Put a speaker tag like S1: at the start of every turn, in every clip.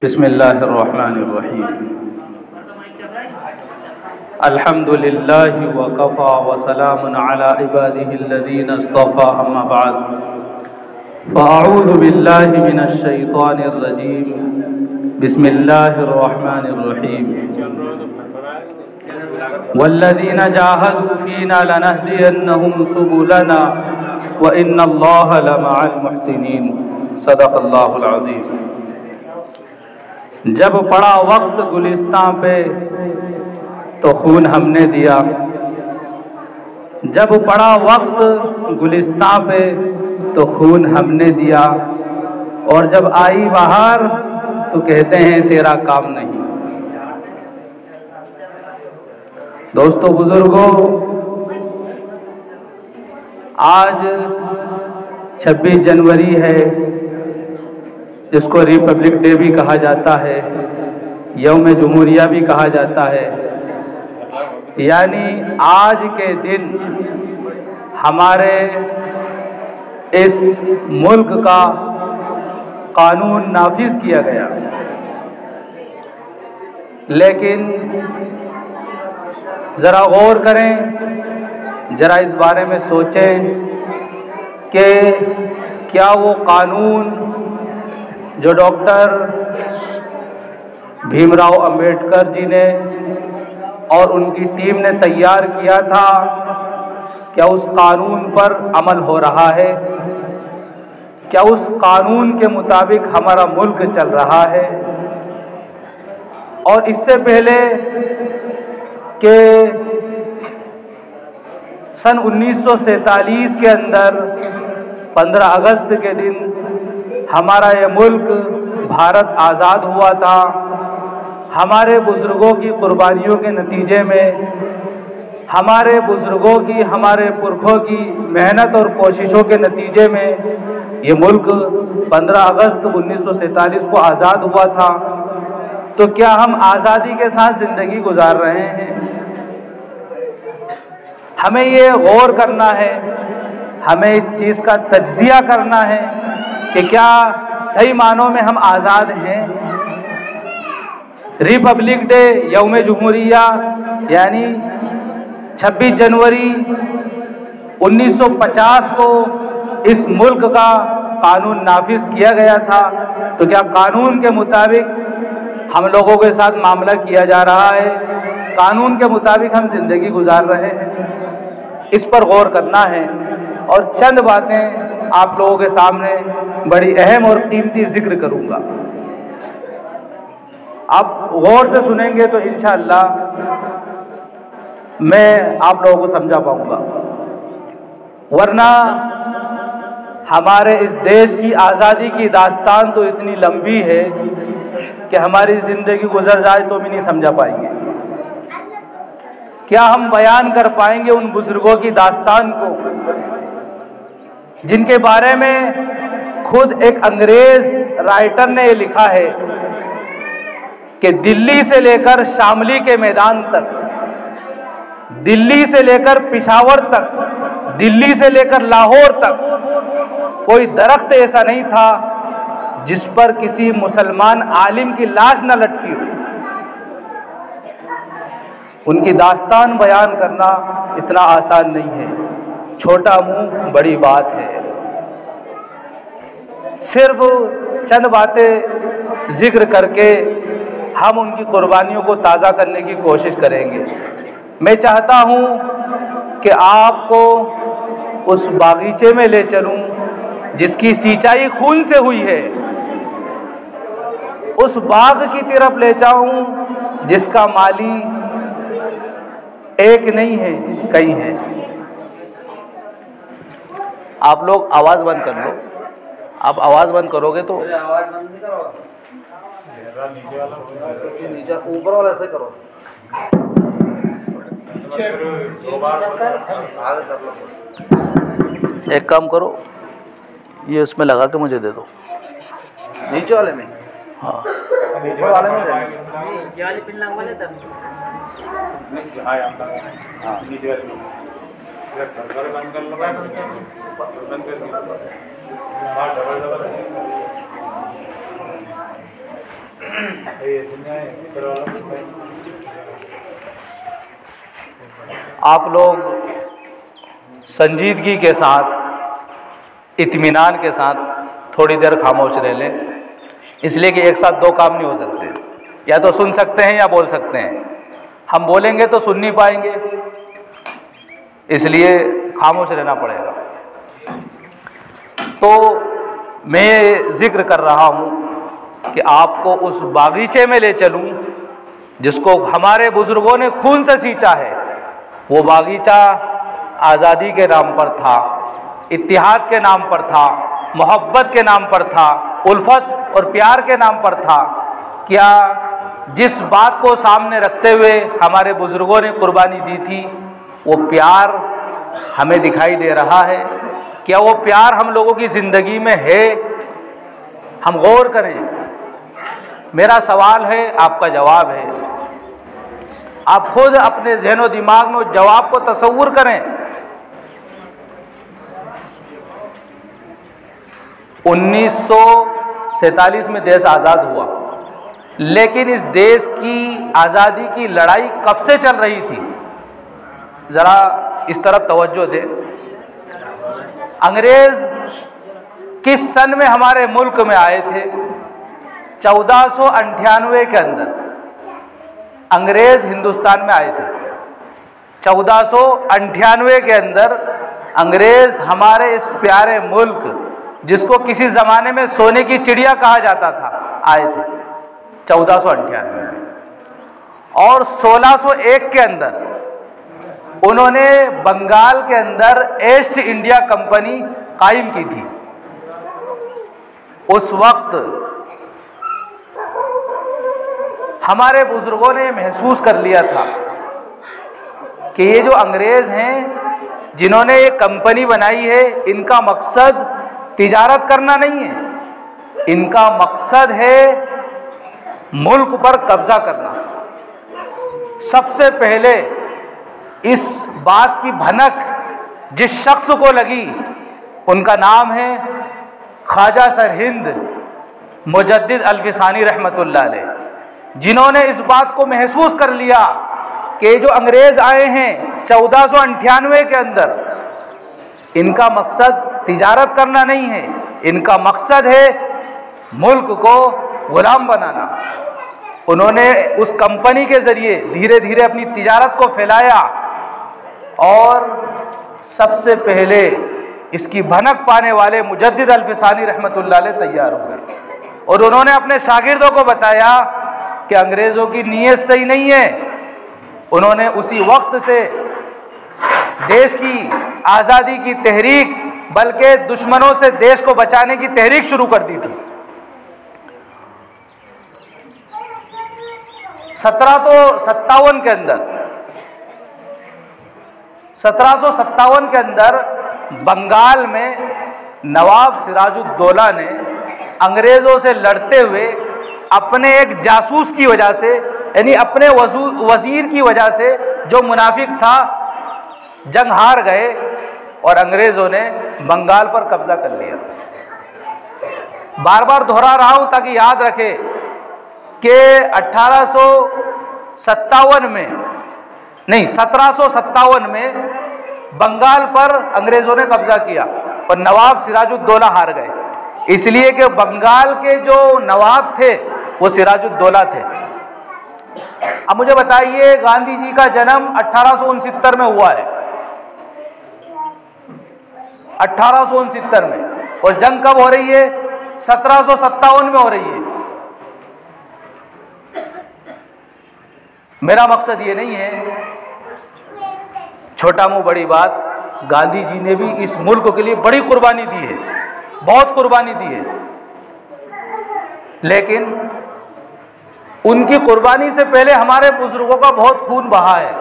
S1: बिस्मिल्लाहिर्रहमानिर्रहीम। अल्हम्दुलिल्लाहि व कफ़ा व सलामुन अला इबादिहिल्लज़ीना इस्तफ़ा, अम्मा बअद। फ़अऊज़ु बिल्लाहि मिनश शैतानिर रजीम। बिस्मिल्लाहिर्रहमानिर्रहीम। वल्लज़ीना जाहदू फ़ीना लनहदियन्नहुम सुबुलना व इन्नल्लाहा लमअल मुहसिनीन। सदक़ल्लाहुल अज़ीम। जब पड़ा वक्त गुलिस्तां पे तो खून हमने दिया, जब पड़ा वक्त गुलिस्तां पे तो खून हमने दिया, और जब आई बाहर तो कहते हैं तेरा काम नहीं। दोस्तों बुजुर्गों, आज 26 जनवरी है, जिसको रिपब्लिक डे भी कहा जाता है, यौम जमहूरिया भी कहा जाता है। यानी आज के दिन हमारे इस मुल्क का कानून नाफिज किया गया। लेकिन ज़रा गौर करें, ज़रा इस बारे में सोचें कि क्या वो कानून जो डॉक्टर भीमराव अंबेडकर जी ने और उनकी टीम ने तैयार किया था, क्या उस कानून पर अमल हो रहा है? क्या उस कानून के मुताबिक हमारा मुल्क चल रहा है? और इससे पहले कि सन 1947 के अंदर 15 अगस्त के दिन हमारा ये मुल्क भारत आज़ाद हुआ था, हमारे बुज़ुर्गों की कुर्बानियों के नतीजे में, हमारे बुज़ुर्गों की, हमारे पुरखों की मेहनत और कोशिशों के नतीजे में ये मुल्क 15 अगस्त 1947 को आज़ाद हुआ था। तो क्या हम आज़ादी के साथ ज़िंदगी गुजार रहे हैं? हमें ये गौर करना है, हमें इस चीज़ का तज्ज़िया करना है कि क्या सही मानों में हम आज़ाद हैं? रिपब्लिक डे, यौम जमहूरिया यानी 26 जनवरी 1950 को इस मुल्क का कानून नाफिज किया गया था। तो क्या कानून के मुताबिक हम लोगों के साथ मामला किया जा रहा है? कानून के मुताबिक हम जिंदगी गुजार रहे हैं? इस पर गौर करना है। और चंद बातें आप लोगों के सामने बड़ी अहम और कीमती जिक्र करूंगा। आप गौर से सुनेंगे तो इंशाअल्लाह मैं आप लोगों को समझा पाऊंगा, वरना हमारे इस देश की आज़ादी की दास्तान तो इतनी लंबी है कि हमारी ज़िंदगी गुजर जाए तो भी नहीं समझा पाएंगे। क्या हम बयान कर पाएंगे उन बुजुर्गों की दास्तान को जिनके बारे में खुद एक अंग्रेज राइटर ने लिखा है कि दिल्ली से लेकर शामली के मैदान तक, दिल्ली से लेकर पिशावर तक, दिल्ली से लेकर लाहौर तक कोई दरख्त ऐसा नहीं था जिस पर किसी मुसलमान आलिम की लाश न लटकी हो। उनकी दास्तान बयान करना इतना आसान नहीं है। छोटा मुंह बड़ी बात है। सिर्फ चंद बातें जिक्र करके हम उनकी कुर्बानियों को ताज़ा करने की कोशिश करेंगे। मैं चाहता हूं कि आपको उस बागीचे में ले चलूं जिसकी सिंचाई खून से हुई है, उस बाग की तरफ ले जाऊं जिसका माली एक नहीं है, कई हैं। आप लोग आवाज़ बंद कर लो। आप आवाज़ बंद करोगे तो
S2: आवाज़ बंद नहीं करो, नीचे ऊपर वाला ऐसे करो।
S1: एक काम करो, ये उसमें लगा के मुझे दे दो,
S2: नीचे वाले में।
S1: हाँ
S2: ऊपर वाले में
S1: आप लोग संजीदगी के साथ, इत्मीनान के साथ थोड़ी देर खामोश रह लें, इसलिए कि एक साथ दो काम नहीं हो सकते। या तो सुन सकते हैं या बोल सकते हैं। हम बोलेंगे तो सुन नहीं पाएंगे, इसलिए खामोश रहना पड़ेगा। तो मैं जिक्र कर रहा हूँ कि आपको उस बागीचे में ले चलूँ जिसको हमारे बुजुर्गों ने खून से सींचा है। वो बागीचा आज़ादी के नाम पर था, इत्तिहाद के नाम पर था, मोहब्बत के नाम पर था, उल्फत और प्यार के नाम पर था। क्या जिस बात को सामने रखते हुए हमारे बुजुर्गों ने कुर्बानी दी थी, वो प्यार हमें दिखाई दे रहा है? क्या वो प्यार हम लोगों की ज़िंदगी में है? हम गौर करें। मेरा सवाल है, आपका जवाब है। आप खुद अपने ज़हन दिमाग में उस जवाब को तसव्वुर करें। 1947 में देश आज़ाद हुआ, लेकिन इस देश की आज़ादी की लड़ाई कब से चल रही थी? ज़रा इस तरफ तवज्जो दें। अंग्रेज़ किस सन में हमारे मुल्क में आए थे? 1498 के अंदर अंग्रेज़ हिंदुस्तान में आए थे। 1498 के अंदर अंग्रेज़ हमारे इस प्यारे मुल्क, जिसको किसी ज़माने में सोने की चिड़िया कहा जाता था, आए थे 1498 में। और 1601 के अंदर उन्होंने बंगाल के अंदर ईस्ट इंडिया कंपनी कायम की थी। उस वक्त हमारे बुजुर्गों ने महसूस कर लिया था कि ये जो अंग्रेज़ हैं जिन्होंने ये कंपनी बनाई है, इनका मकसद तिजारत करना नहीं है, इनका मकसद है मुल्क पर कब्जा करना। सबसे पहले इस बात की भनक जिस शख्स को लगी, उनका नाम है ख्वाजा सरहिंद मुजद्दिद अल्फिसानी रहमतुल्लाह अलैह, जिन्होंने इस बात को महसूस कर लिया कि जो अंग्रेज़ आए हैं 1498 के अंदर, इनका मकसद तिजारत करना नहीं है, इनका मकसद है मुल्क को गुलाम बनाना। उन्होंने उस कंपनी के ज़रिए धीरे धीरे अपनी तिजारत को फैलाया और सबसे पहले इसकी भनक पाने वाले मुजद्दिद अल्फिसानी रहमतुल्लाह अलैह तैयार हुए और उन्होंने अपने शागिर्दों को बताया कि अंग्रेज़ों की नीयत सही नहीं है। उन्होंने उसी वक्त से देश की आज़ादी की तहरीक, बल्कि दुश्मनों से देश को बचाने की तहरीक शुरू कर दी थी। 1757 के अंदर बंगाल में नवाब सिराजुद्दौला ने अंग्रेज़ों से लड़ते हुए अपने एक जासूस की वजह से, यानी अपने वज़ीर की वजह से, जो मुनाफिक था, जंग हार गए और अंग्रेज़ों ने बंगाल पर कब्जा कर लिया। बार बार दोहरा रहा हूँ ताकि याद रखे कि 1757 में बंगाल पर अंग्रेज़ों ने कब्जा किया और नवाब सिराजुद्दौला हार गए, इसलिए कि बंगाल के जो नवाब थे वो सिराजुद्दौला थे। अब मुझे बताइए, गांधी जी का जन्म 1869 में हुआ है, 1869 में, और जंग कब हो रही है? 1757 में हो रही है। मेरा मकसद ये नहीं है छोटा मुंह बड़ी बात। गांधी जी ने भी इस मुल्क के लिए बड़ी कुर्बानी दी है, बहुत कुर्बानी दी है, लेकिन उनकी कुर्बानी से पहले हमारे बुजुर्गों का बहुत खून बहा है।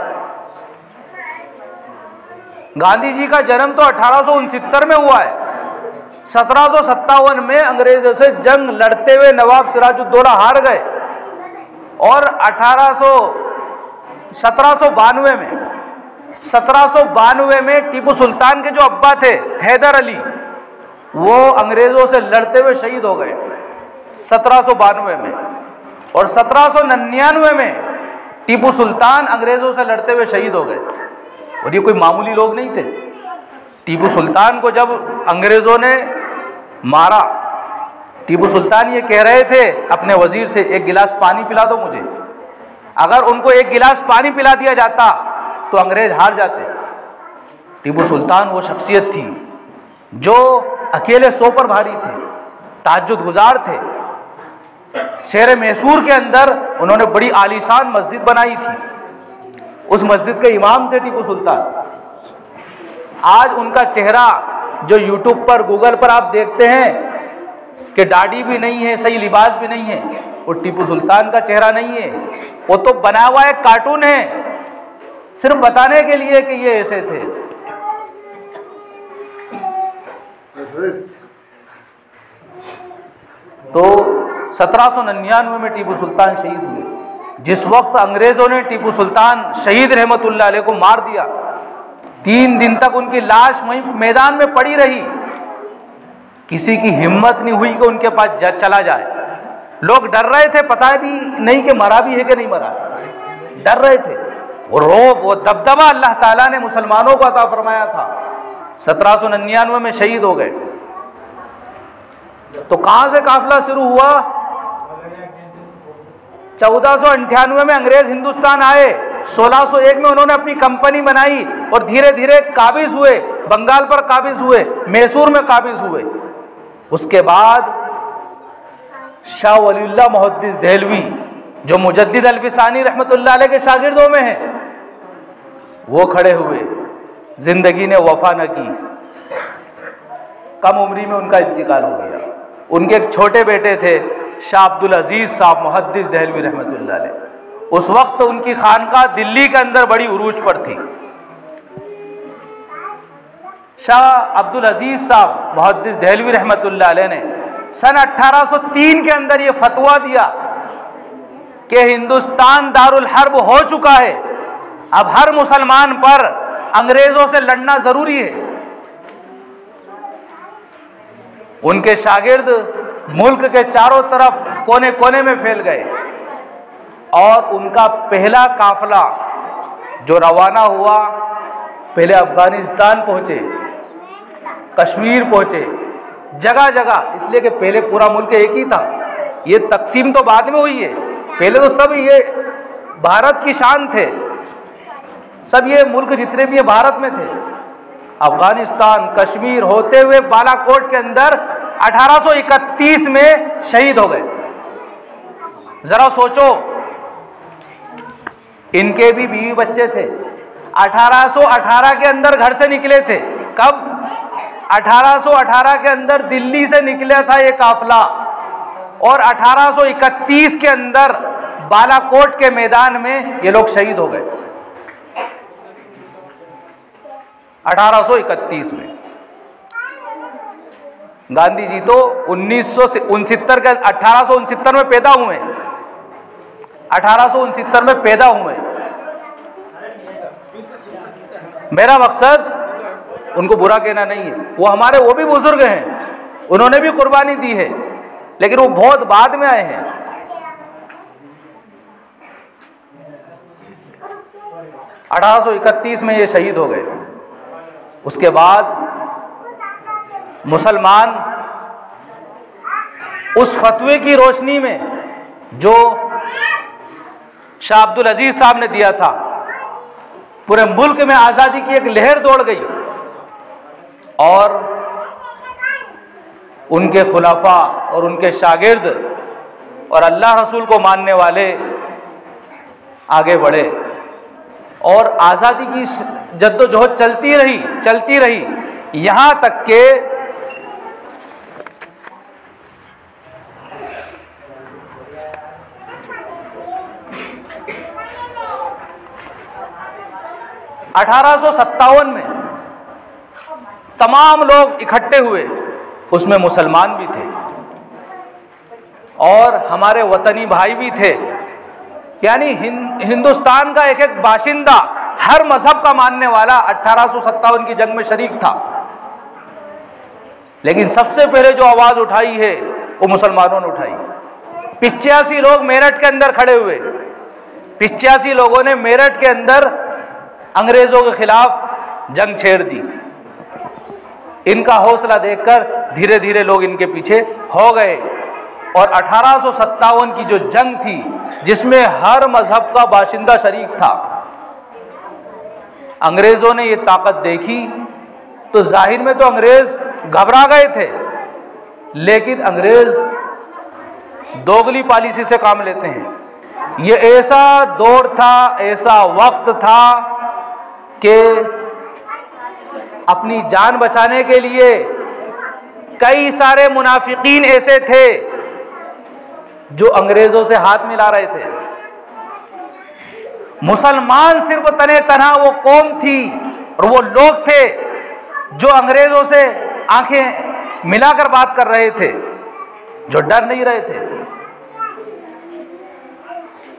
S1: गांधी जी का जन्म तो 1869 में हुआ है। 1757 में अंग्रेजों से जंग लड़ते हुए नवाब सिराजुद्दौला हार गए और 1792 में टीपू सुल्तान के जो अब्बा थे हैदर अली, वो अंग्रेजों से लड़ते हुए शहीद हो गए 1792 में। और 1799 में टीपू सुल्तान अंग्रेजों से लड़ते हुए शहीद हो गए। और ये कोई मामूली लोग नहीं थे। टीपू सुल्तान को जब अंग्रेजों ने मारा, टीपू सुल्तान ये कह रहे थे अपने वजीर से, एक गिलास पानी पिला दो मुझे। अगर उनको एक गिलास पानी पिला दिया जाता तो अंग्रेज हार जाते। टीपू सुल्तान वो शख्सियत थी जो अकेले सौ पर भारी थे, ताज्जुद गुजार थे। शहर मैसूर के अंदर उन्होंने बड़ी आलीशान मस्जिद बनाई थी। उस मस्जिद के इमाम थे टीपू सुल्तान। आज उनका चेहरा जो यूट्यूब पर, गूगल पर आप देखते हैं कि दाढ़ी भी नहीं है, सही लिबास भी नहीं है, वो टीपू सुल्तान का चेहरा नहीं है। वो तो बना हुआ एक कार्टून है, सिर्फ बताने के लिए कि ये ऐसे थे। तो 1799 में टीपू सुल्तान शहीद हुए। जिस वक्त अंग्रेजों ने टीपू सुल्तान शहीद रहमतुल्लाह अलैह को मार दिया, 3 दिन तक उनकी लाश वहीं मैदान में पड़ी रही। किसी की हिम्मत नहीं हुई कि उनके पास चला जाए। लोग डर रहे थे, पता भी नहीं कि मरा भी है कि नहीं मरा, डर रहे थे। वो रोब, वो दबदबा अल्लाह ताला ने मुसलमानों को अता फरमाया था। 1799 में शहीद हो गए। तो कहां से काफिला शुरू हुआ? 1498 में अंग्रेज हिंदुस्तान आए। 1601 में उन्होंने अपनी कंपनी बनाई और धीरे धीरे काबिज हुए, बंगाल पर काबिज हुए, मैसूर में काबिज हुए। उसके बाद शाह वलीउल्लाह मुहद्दिस देहलवी, जो मुजद्दिद अल्फिसानी रहमतुल्लाह अलैह के शागिर्दों में हैं, वो खड़े हुए। जिंदगी ने वफा न की, कम उम्री में उनका इंतकाल हो गया। उनके एक छोटे बेटे थे शाह अब्दुल अजीज साहब मुहद्दिस देहलवी रहमतुल्लाह अलैह। उस वक्त उनकी खानकाह दिल्ली के अंदर बड़ी उरूज पर थी। शाह अब्दुल अजीज साहब मुहद्दिस देहलवी रहमतुल्लाह अलैह ने सन 1803 के अंदर ये फतवा दिया कि हिंदुस्तान दारुल हर्ब हो चुका है, अब हर मुसलमान पर अंग्रेजों से लड़ना जरूरी है। उनके शागिर्द मुल्क के चारों तरफ कोने कोने में फैल गए और उनका पहला काफिला जो रवाना हुआ, पहले अफगानिस्तान पहुंचे, कश्मीर पहुंचे, जगह जगह, इसलिए कि पहले पूरा मुल्क एक ही था। ये तकसीम तो बाद में हुई है, पहले तो सब ये भारत की शान थे, सब ये मुल्क जितने भी ये भारत में थे। अफगानिस्तान, कश्मीर होते हुए बालाकोट के अंदर 1831 में शहीद हो गए। जरा सोचो, इनके भी बीवी बच्चे थे। 1818 के अंदर घर से निकले थे। कब? 1818 के अंदर दिल्ली से निकला था ये काफिला और 1831 के अंदर बालाकोट के मैदान में ये लोग शहीद हो गए। 1831 में गांधी जी तो 1969 के 1869 में पैदा हुए, 1869 में पैदा हुए। मेरा मकसद उनको बुरा कहना नहीं है, वो हमारे वो भी बुजुर्ग हैं, उन्होंने भी कुर्बानी दी है, लेकिन वो बहुत बाद में आए हैं। 1831 में ये शहीद हो गए। उसके बाद मुसलमान उस फतवे की रोशनी में जो शाह अब्दुल अजीज साहब ने दिया था, पूरे मुल्क में आज़ादी की एक लहर दौड़ गई और उनके खुलाफा और उनके शागिर्द और अल्लाह रसूल को मानने वाले आगे बढ़े और आज़ादी की जद्दोजहद चलती रही यहाँ तक के 1857 में तमाम लोग इकट्ठे हुए, उसमें मुसलमान भी थे और हमारे वतनी भाई भी थे, यानी हिंदुस्तान का एक एक बाशिंदा, हर मजहब का मानने वाला 1857 की जंग में शरीक था। लेकिन सबसे पहले जो आवाज उठाई है वो मुसलमानों ने उठाई। 85 लोग मेरठ के अंदर खड़े हुए, 85 लोगों ने मेरठ के अंदर अंग्रेजों के खिलाफ जंग छेड़ दी। इनका हौसला देखकर धीरे धीरे लोग इनके पीछे हो गए और 1857 की जो जंग थी, जिसमें हर मजहब का बाशिंदा शरीक था, अंग्रेजों ने ये ताकत देखी तो जाहिर में तो अंग्रेज घबरा गए थे, लेकिन अंग्रेज दोगली पॉलिसी से काम लेते हैं। ये ऐसा दौर था, ऐसा वक्त था कि अपनी जान बचाने के लिए कई सारे मुनाफिकीन ऐसे थे जो अंग्रेजों से हाथ मिला रहे थे। मुसलमान सिर्फ तने तना वो कौम थी और वो लोग थे जो अंग्रेजों से आंखें मिलाकर बात कर रहे थे, जो डर नहीं रहे थे,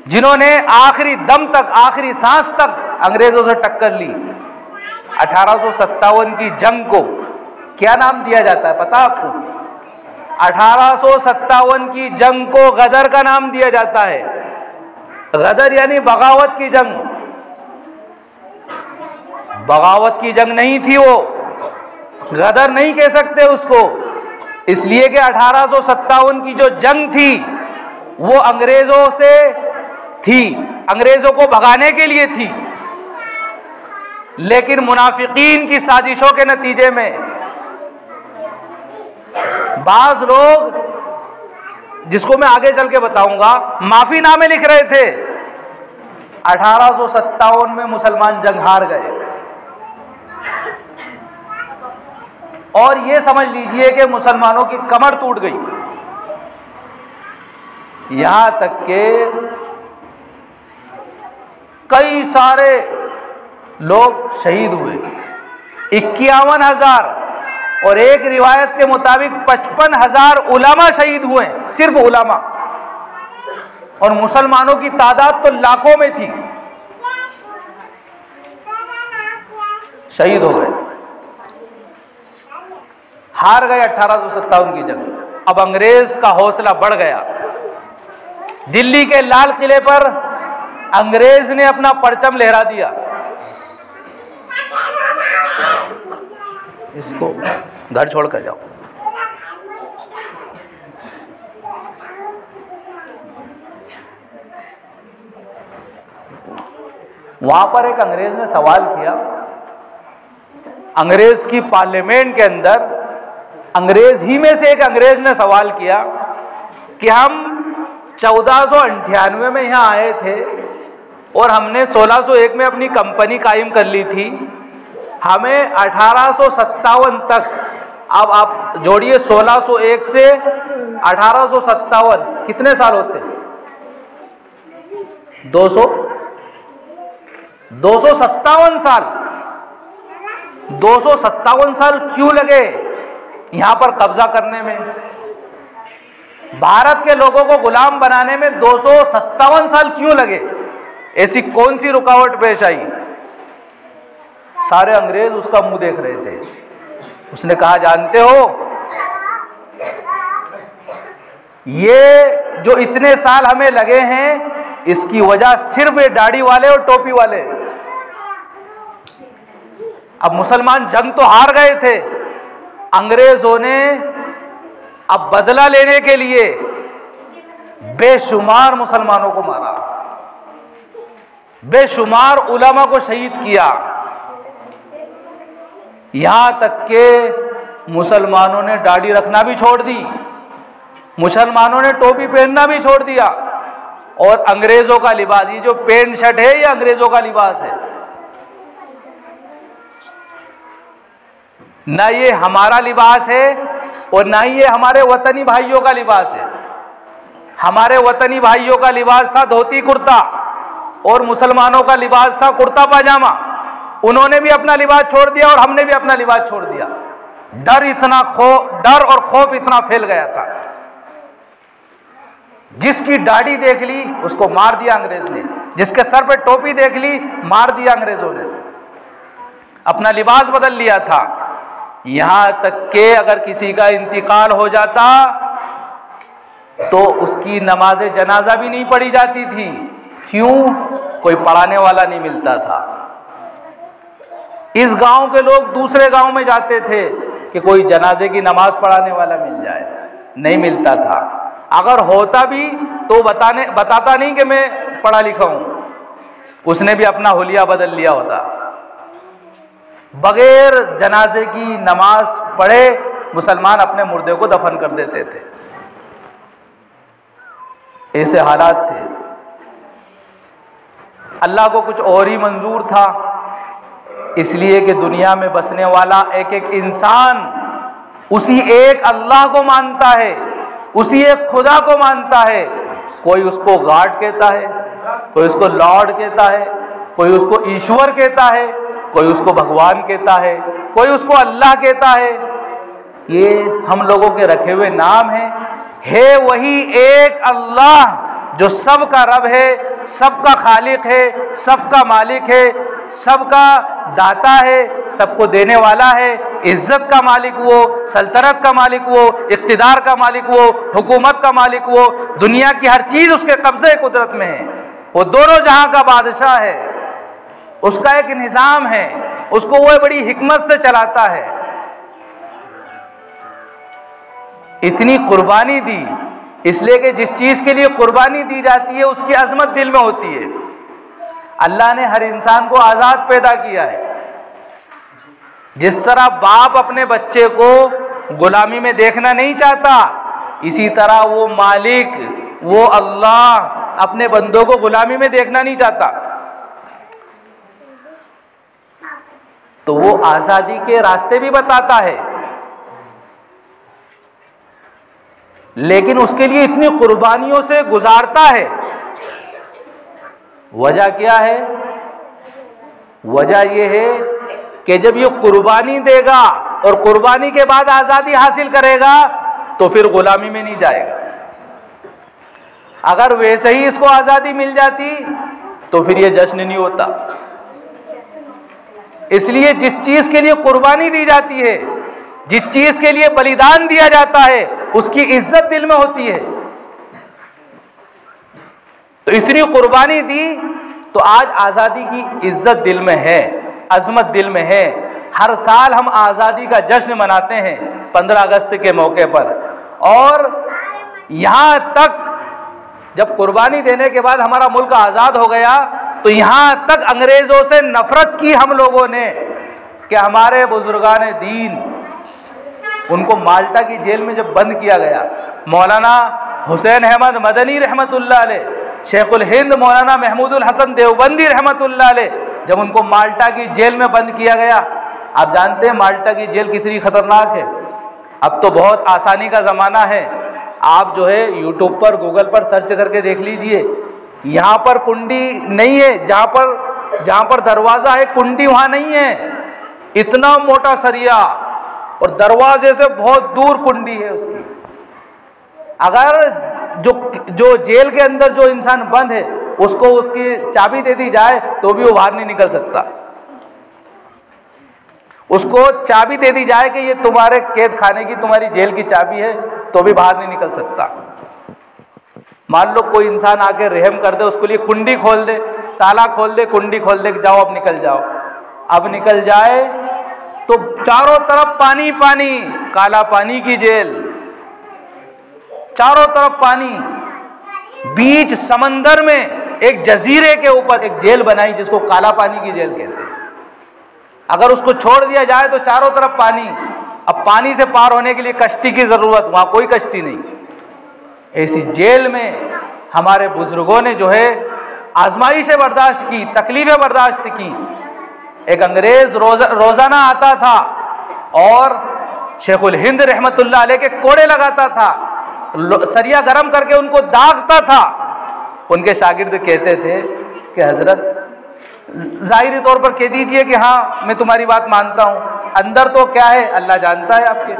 S1: जिन्होंने आखिरी दम तक, आखिरी सांस तक अंग्रेजों से टक्कर ली। 1857 की जंग को क्या नाम दिया जाता है पता आपको? 1857 की जंग को गदर का नाम दिया जाता है। गदर यानी बगावत की जंग। बगावत की जंग नहीं थी वो, गदर नहीं कह सकते उसको, इसलिए कि 1857 की जो जंग थी वो अंग्रेजों से थी, अंग्रेजों को भगाने के लिए थी, लेकिन मुनाफिकीन की साजिशों के नतीजे में बाज लोग, जिसको मैं आगे चल के बताऊंगा, माफीनामे लिख रहे थे। 1857 में मुसलमान जंग हार गए और ये समझ लीजिए कि मुसलमानों की कमर टूट गई, यहां तक के कई सारे लोग शहीद हुए। 51,000 और एक रिवायत के मुताबिक 55,000 उलमा शहीद हुए, सिर्फ उलमा, और मुसलमानों की तादाद तो लाखों में थी, शहीद हो गए, हार गए 1857 की जंग। अब अंग्रेज का हौसला बढ़ गया। दिल्ली के लाल किले पर अंग्रेज ने अपना परचम लहरा दिया। इसको घर छोड़ कर जाओ। वहां पर एक अंग्रेज ने सवाल किया। अंग्रेज की पार्लियामेंट के अंदर अंग्रेज ही में से एक अंग्रेज ने सवाल किया कि हम 1498 में यहां आए थे और हमने 1601 में अपनी कंपनी कायम कर ली थी, हमें 1857 तक, अब आप जोड़िए 1601 से 1857 कितने साल होते? 257 साल। 257 साल क्यों लगे यहां पर कब्जा करने में? भारत के लोगों को गुलाम बनाने में 257 साल क्यों लगे? ऐसी कौन सी रुकावट पेश आई? सारे अंग्रेज उसका मुंह देख रहे थे। उसने कहा, जानते हो, ये जो इतने साल हमें लगे हैं, इसकी वजह सिर्फ ये दाढ़ी वाले और टोपी वाले। अब मुसलमान जंग तो हार गए थे, अंग्रेजों ने अब बदला लेने के लिए बेशुमार मुसलमानों को मारा, बेशुमार उलमा को शहीद किया, यहां तक के मुसलमानों ने दाढ़ी रखना भी छोड़ दी, मुसलमानों ने टोपी पहनना भी छोड़ दिया, और अंग्रेजों का लिबास, ये जो पैंट शर्ट है, ये अंग्रेजों का लिबास है, ना ये हमारा लिबास है और ना ही ये हमारे वतनी भाइयों का लिबास है। हमारे वतनी भाइयों का लिबास था धोती कुर्ता और मुसलमानों का लिबास था कुर्ता पाजामा। उन्होंने भी अपना लिबास छोड़ दिया और हमने भी अपना लिबास छोड़ दिया। डर और खौफ इतना फैल गया था, जिसकी दाढ़ी देख ली उसको मार दिया अंग्रेज ने, जिसके सर पे टोपी देख ली मार दिया अंग्रेजों ने, अपना लिबास बदल लिया था। यहां तक के अगर किसी का इंतकाल हो जाता तो उसकी नमाज जनाजा भी नहीं पढ़ी जाती थी। क्यों? कोई पढ़ाने वाला नहीं मिलता था। इस गांव के लोग दूसरे गांव में जाते थे कि कोई जनाजे की नमाज पढ़ाने वाला मिल जाए, नहीं मिलता था। अगर होता भी तो बताता नहीं कि मैं पढ़ा लिखा हूं, उसने भी अपना हुलिया बदल लिया होता। बगैर जनाजे की नमाज पढ़े मुसलमान अपने मुर्दे को दफन कर देते थे। ऐसे हालात थे। अल्लाह को कुछ और ही मंजूर था, इसलिए कि दुनिया में बसने वाला एक एक इंसान उसी एक अल्लाह को मानता है, उसी एक खुदा को मानता है। कोई उसको गॉड कहता है, कोई उसको लॉर्ड कहता है, कोई उसको ईश्वर कहता है, कोई उसको भगवान कहता है, कोई उसको अल्लाह कहता है। ये हम लोगों के रखे हुए नाम हैं। है वही एक अल्लाह जो सबका रब है, सबका खालिक है, सबका मालिक है, सबका दाता है, सबको देने वाला है। इज्जत का मालिक वो, सल्तनत का मालिक वो, इख्तिदार का मालिक वो, हुकूमत का मालिक वो। दुनिया की हर चीज उसके कब्जे कुदरत में है। वो दोनों जहां का बादशाह है। उसका एक निज़ाम है, उसको वो बड़ी हिकमत से चलाता है। इतनी कुर्बानी दी, इसलिए कि जिस चीज के लिए कुर्बानी दी जाती है उसकी अजमत दिल में होती है। अल्लाह ने हर इंसान को आजाद पैदा किया है। जिस तरह बाप अपने बच्चे को गुलामी में देखना नहीं चाहता, इसी तरह वो मालिक, वो अल्लाह अपने बंदों को गुलामी में देखना नहीं चाहता। तो वो आजादी के रास्ते भी बताता है, लेकिन उसके लिए इतनी कुर्बानियों से गुजारता है। वजह क्या है? वजह यह है कि जब ये कुर्बानी देगा और कुर्बानी के बाद आजादी हासिल करेगा तो फिर गुलामी में नहीं जाएगा। अगर वैसे ही इसको आजादी मिल जाती तो फिर ये जश्न नहीं होता। इसलिए जिस चीज के लिए कुर्बानी दी जाती है, जिस चीज के लिए बलिदान दिया जाता है, उसकी इज्जत दिल में होती है। तो इतनी कुर्बानी दी तो आज आजादी की इज्जत दिल में है, अजमत दिल में है। हर साल हम आजादी का जश्न मनाते हैं 15 अगस्त के मौके पर। और यहां तक जब कुर्बानी देने के बाद हमारा मुल्क आजाद हो गया तो यहां तक अंग्रेजों से नफरत की हम लोगों ने कि हमारे बुजुर्गान दीन, उनको माल्टा की जेल में जब बंद किया गया, मौलाना हुसैन अहमद मदनी रहमतुल्लाह अलैह, शेखुल हिंद मौलाना महमूदुल हसन देवबंदी रहमतुल्लाह अलैह, जब उनको माल्टा की जेल में बंद किया गया। आप जानते हैं माल्टा की जेल कितनी खतरनाक है। अब तो बहुत आसानी का ज़माना है, आप जो है यूट्यूब पर, गूगल पर सर्च करके देख लीजिए। यहाँ पर कुंडी नहीं है, जहाँ पर दरवाज़ा है कुंडी वहाँ नहीं है। इतना मोटा सरिया और दरवाजे से बहुत दूर कुंडी है उसकी। अगर जो जेल के अंदर जो इंसान बंद है उसको उसकी चाबी दे दी जाए तो भी वो बाहर नहीं निकल सकता। उसको चाबी दे दी जाए कि ये तुम्हारे कैद खाने की, तुम्हारी जेल की चाबी है, तो भी बाहर नहीं निकल सकता। मान लो कोई इंसान आके रहम कर दे, उसके लिए कुंडी खोल दे, ताला खोल दे, कुंडी खोल दे कि जाओ अब निकल जाओ। अब निकल जाए तो चारों तरफ पानी पानी, काला पानी की जेल, चारों तरफ पानी। बीच समंदर में एक जजीरे के ऊपर एक जेल बनाई जिसको काला पानी की जेल कहते हैं। अगर उसको छोड़ दिया जाए तो चारों तरफ पानी। अब पानी से पार होने के लिए कश्ती की जरूरत, वहां कोई कश्ती नहीं। ऐसी जेल में हमारे बुजुर्गों ने जो है आजमाइशें बर्दाश्त की, तकलीफें बर्दाश्त की। एक अंग्रेज रोजाना आता था और शेखुल हिंद रहमतुल्लाह अलैह के कोड़े लगाता था, सरिया गरम करके उनको दागता था। उनके शागिर्द कहते थे कि हजरत जाहिरी तौर पर कह दीजिए कि हाँ मैं तुम्हारी बात मानता हूं, अंदर तो क्या है अल्लाह जानता है आपके।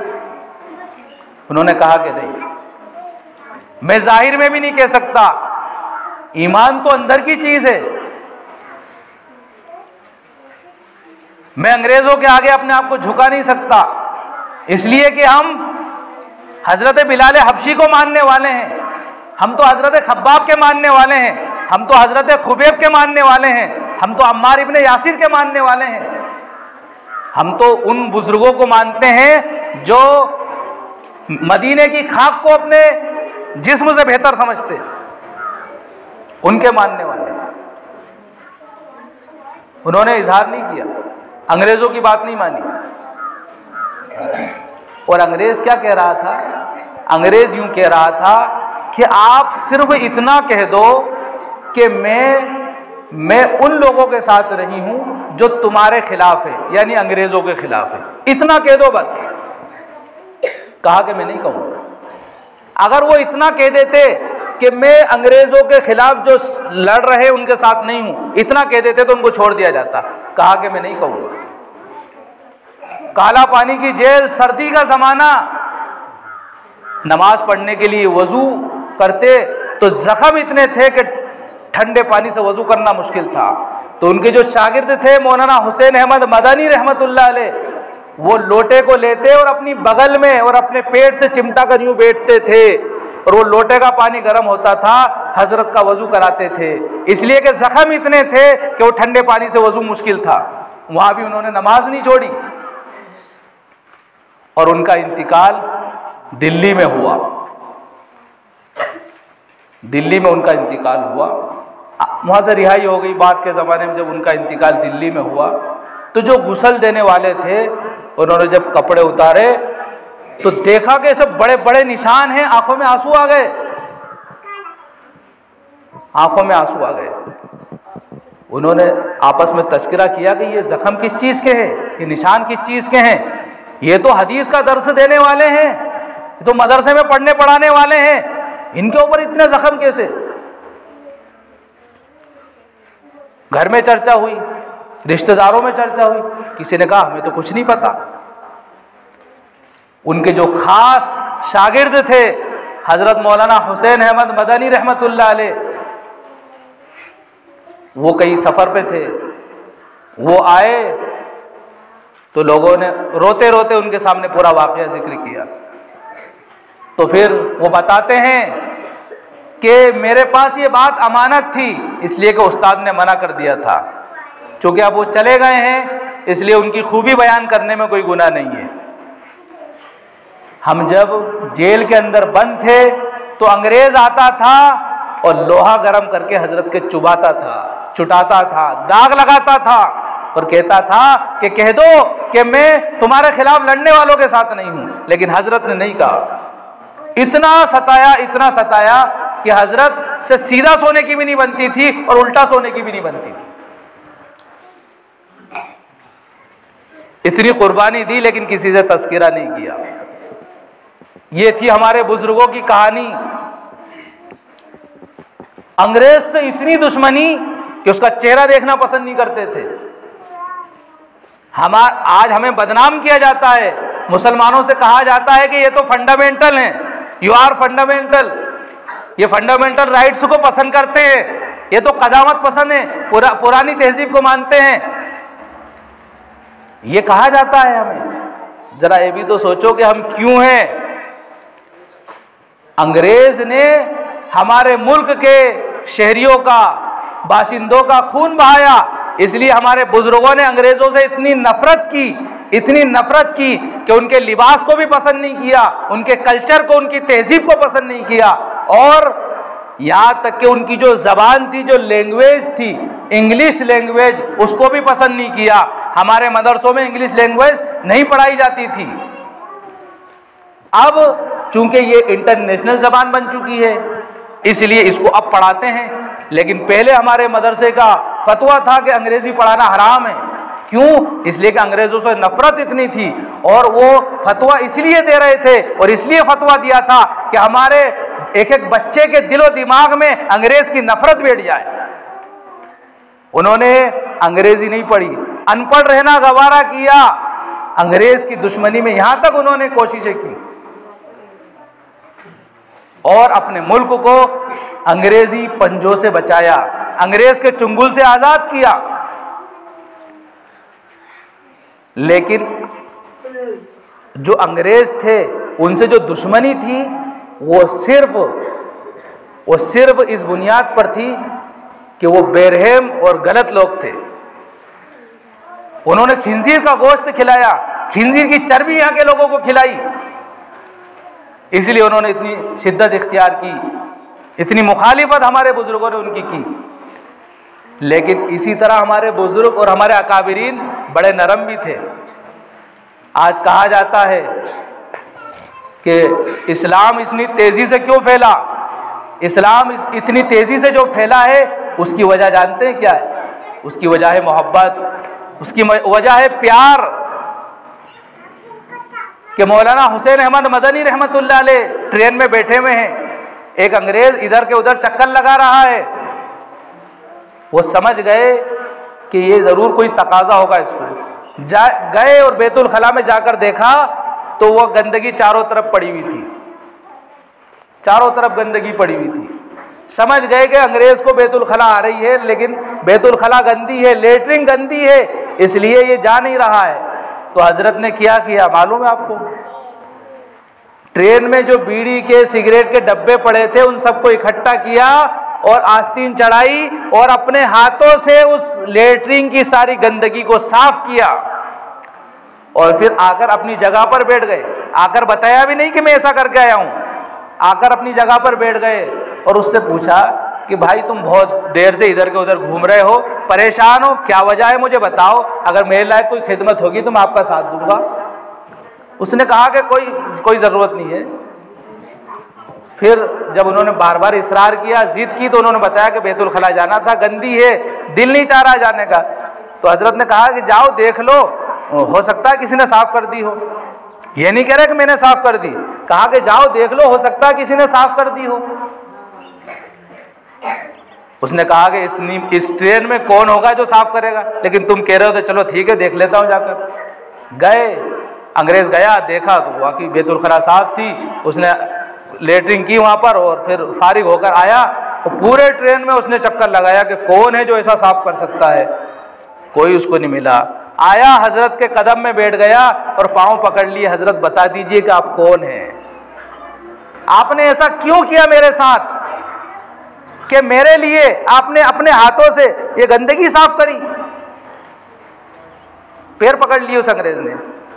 S1: उन्होंने कहा कि नहीं, मैं जाहिर में भी नहीं कह सकता, ईमान तो अंदर की चीज है। मैं अंग्रेजों के आगे अपने आप को झुका नहीं सकता, इसलिए कि हम हजरत बिलाल हबशी को मानने वाले हैं। हम तो हजरत खब्बाब के मानने वाले हैं, हम तो हजरत खुबैब के मानने वाले हैं, हम तो अम्मार इब्ने यासिर के मानने वाले हैं। हम तो उन बुजुर्गों को मानते हैं जो मदीने की खाक को अपने जिस्म से बेहतर समझते, उनके मानने वाले। उन्होंने इजहार नहीं किया, अंग्रेजों की बात नहीं मानी। और अंग्रेज क्या कह रहा था? अंग्रेज यूं कह रहा था कि आप सिर्फ इतना कह दो कि मैं उन लोगों के साथ रही हूं जो तुम्हारे खिलाफ है, यानी अंग्रेजों के खिलाफ है, इतना कह दो बस। कहा कि मैं नहीं कहूंगा। अगर वो इतना कह देते कि मैं अंग्रेजों के खिलाफ जो लड़ रहे उनके साथ नहीं हूं, इतना कह देते तो उनको छोड़ दिया जाता। कहा कि मैं नहीं कहूंगा। काला पानी की जेल, सर्दी का जमाना, नमाज पढ़ने के लिए वजू करते तो जख्म इतने थे कि ठंडे पानी से वजू करना मुश्किल था। तो उनके जो शागिर्द थे मौलाना हुसैन अहमद मदनी रहमतुल्लाह अलैह, वो लोटे को लेते और अपनी बगल में और अपने पेट से चिमटा कर यूं बैठते थे, और वो लोटे का पानी गर्म होता था, हजरत का वजू कराते थे, इसलिए कि जख्म इतने थे कि वो ठंडे पानी से वजू मुश्किल था। वहां भी उन्होंने नमाज नहीं छोड़ी। और उनका इंतकाल दिल्ली में हुआ। दिल्ली में उनका इंतकाल हुआ। वहां से रिहाई हो गई। बाद के ज़माने में जब उनका इंतकाल दिल्ली में हुआ तो जो गुस्ल देने वाले थे उन्होंने जब कपड़े उतारे तो देखा कि सब बड़े बड़े निशान हैं, आंखों में आंसू आ गए, आंखों में आंसू आ गए। उन्होंने आपस में तस्करा किया कि ये जख्म किस चीज़ के हैं, ये निशान किस चीज़ के हैं। ये तो हदीस का दर्स देने वाले हैं, ये तो मदरसे में पढ़ने पढ़ाने वाले हैं, इनके ऊपर इतने जख्म कैसे। घर में चर्चा हुई, रिश्तेदारों में चर्चा हुई, किसी ने कहा हमें तो कुछ नहीं पता। उनके जो खास शागिर्द थे हजरत मौलाना हुसैन अहमद मदनी रहमतुल्लाह अलैह, वो कहीं सफर पे थे, वो आए तो लोगों ने रोते रोते उनके सामने पूरा वाकया जिक्र किया। तो फिर वो बताते हैं कि मेरे पास ये बात अमानत थी, इसलिए कि उस्ताद ने मना कर दिया था, क्योंकि अब वो चले गए हैं इसलिए उनकी खूबी बयान करने में कोई गुनाह नहीं है। हम जब जेल के अंदर बंद थे तो अंग्रेज आता था और लोहा गर्म करके हजरत के चुबाता था, चुटाता था, दाग लगाता था और कहता था कि कह दो कि मैं तुम्हारे खिलाफ लड़ने वालों के साथ नहीं हूं। लेकिन हजरत ने नहीं कहा। इतना सताया कि हजरत से सीधा सोने की भी नहीं बनती थी और उल्टा सोने की भी नहीं बनती थी। इतनी कुर्बानी दी लेकिन किसी से तस्करा नहीं किया। ये थी हमारे बुजुर्गों की कहानी। अंग्रेज से इतनी दुश्मनी कि उसका चेहरा देखना पसंद नहीं करते थे। आज हमें बदनाम किया जाता है, मुसलमानों से कहा जाता है कि ये तो फंडामेंटल हैं, यू आर फंडामेंटल, ये फंडामेंटल राइट्स को पसंद करते हैं, ये तो कदामत पसंद है, पुरानी तहजीब को मानते हैं, ये कहा जाता है हमें। जरा ये भी तो सोचो कि हम क्यों हैं। अंग्रेज ने हमारे मुल्क के शहरियों का, बाशिंदों का खून बहाया, इसलिए हमारे बुजुर्गों ने अंग्रेजों से इतनी नफरत की कि उनके लिबास को भी पसंद नहीं किया, उनके कल्चर को, उनकी तहजीब को पसंद नहीं किया, और यहां तक कि उनकी जो जबान थी, जो लैंग्वेज थी, इंग्लिश लैंग्वेज, उसको भी पसंद नहीं किया। हमारे मदरसों में इंग्लिश लैंग्वेज नहीं पढ़ाई जाती थी। अब चूंकि ये इंटरनेशनल जबान बन चुकी है इसलिए इसको अब पढ़ाते हैं, लेकिन पहले हमारे मदरसे का फतवा था कि अंग्रेजी पढ़ाना हराम है। क्यों? इसलिए कि अंग्रेजों से नफरत इतनी थी और वो फतवा इसलिए दे रहे थे और इसलिए फतवा दिया था कि हमारे एक एक बच्चे के दिलो दिमाग में अंग्रेज की नफरत बैठ जाए। उन्होंने अंग्रेजी नहीं पढ़ी, अनपढ़ रहना गवारा किया, अंग्रेज की दुश्मनी में यहां तक उन्होंने कोशिशें की और अपने मुल्क को अंग्रेजी पंजों से बचाया, अंग्रेज के चुंगल से आजाद किया। लेकिन जो अंग्रेज थे उनसे जो दुश्मनी थी वो सिर्फ वो सिर्फ इस बुनियाद पर थी कि वो बेरहम और गलत लोग थे। उन्होंने खिंजीर का गोश्त खिलाया, खिंजीर की चर्बी यहाँ के लोगों को खिलाई, इसलिए उन्होंने इतनी शिद्दत इख्तियार की, इतनी मुखालिफत हमारे बुजुर्गों ने उनकी की। लेकिन इसी तरह हमारे बुजुर्ग और हमारे अकाबिरीन बड़े नरम भी थे। आज कहा जाता है कि इस्लाम इतनी तेजी से क्यों फैला, इस्लाम इतनी तेजी से जो फैला है उसकी वजह जानते हैं क्या है? उसकी वजह है मोहब्बत, उसकी वजह है प्यार। कि मौलाना हुसैन अहमद मदनी रहमतुल्लाह अलैह ट्रेन में बैठे हुए हैं, एक अंग्रेज इधर के उधर चक्कर लगा रहा है, वो समझ गए कि ये जरूर कोई तकाजा होगा इसको। गए और बैतुल खला में जाकर देखा तो वह गंदगी चारों तरफ पड़ी हुई थी, चारों तरफ गंदगी पड़ी हुई थी। समझ गए कि अंग्रेज को बैतुल खला आ रही है, लेकिन बैतुल खला गंदी है, लेटरिन गंदी है, इसलिए ये जा नहीं रहा है। तो हजरत ने क्या किया मालूम है आपको? ट्रेन में जो बीड़ी के सिगरेट के डब्बे पड़े थे उन सबको इकट्ठा किया और आस्तीन चढ़ाई और अपने हाथों से उस लेटरिन की सारी गंदगी को साफ किया और फिर आकर अपनी जगह पर बैठ गए। आकर बताया भी नहीं कि मैं ऐसा करके आया हूं, आकर अपनी जगह पर बैठ गए और उससे पूछा कि भाई तुम बहुत देर से इधर के उधर घूम रहे हो, परेशान हो, क्या वजह है मुझे बताओ, अगर मेरे लायक कोई खिदमत होगी तो मैं आपका साथ दूंगा। उसने कहा कि कोई ज़रूरत नहीं है। फिर जब उन्होंने बार बार इसरार किया, जिद की, तो उन्होंने बताया कि बैतुल खला जाना था, गंदी है, दिल नहीं चाह रहा जाने का। तो हजरत ने कहा कि जाओ देख लो, हो सकता है किसी ने साफ कर दी हो। ये नहीं कह रहे कि मैंने साफ कर दी, कहा कि जाओ देख लो, हो सकता है किसी ने साफ कर दी हो। उसने कहा कि इस ट्रेन में कौन होगा जो साफ करेगा, लेकिन तुम कह रहे हो तो चलो ठीक है देख लेता हूं जाकर। गए, अंग्रेज गया, देखा तो वाकई बैतुल खला साफ थी। उसने लेटरिन की वहां पर और फिर फारिग होकर आया तो पूरे ट्रेन में उसने चक्कर लगाया कि कौन है जो ऐसा साफ कर सकता है, कोई उसको नहीं मिला। आया, हजरत के कदम में बैठ गया और पांव पकड़ लिए, हजरत बता दीजिए कि आप कौन हैं, आपने ऐसा क्यों किया मेरे साथ कि मेरे लिए आपने अपने हाथों से ये गंदगी साफ करी। पैर पकड़ लिए उस अंग्रेज ने,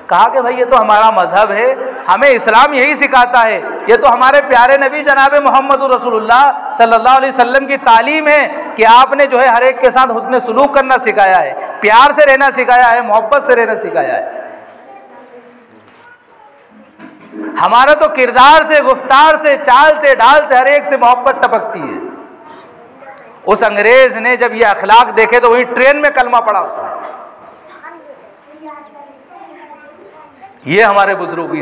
S1: कहा कि भाई ये तो हमारा मजहब है, हमें इस्लाम यही सिखाता है, ये तो हमारे प्यारे नबी जनाब मोहम्मद रसूलुल्लाह सल्लल्लाहु अलैहि वसल्लम की तालीम है कि आपने जो है हर एक के साथ हुस्न सुलूक करना सिखाया है, प्यार से रहना सिखाया है, मोहब्बत से रहना सिखाया है। हमारा तो किरदार से, गुफ्तार से, चाल से, ढाल से हर एक से मोहब्बत टपकती है। उस अंग्रेज ने जब ये अखलाक देखे तो वही ट्रेन में कलमा पड़ा उसने। ये हमारे बुजुर्गों की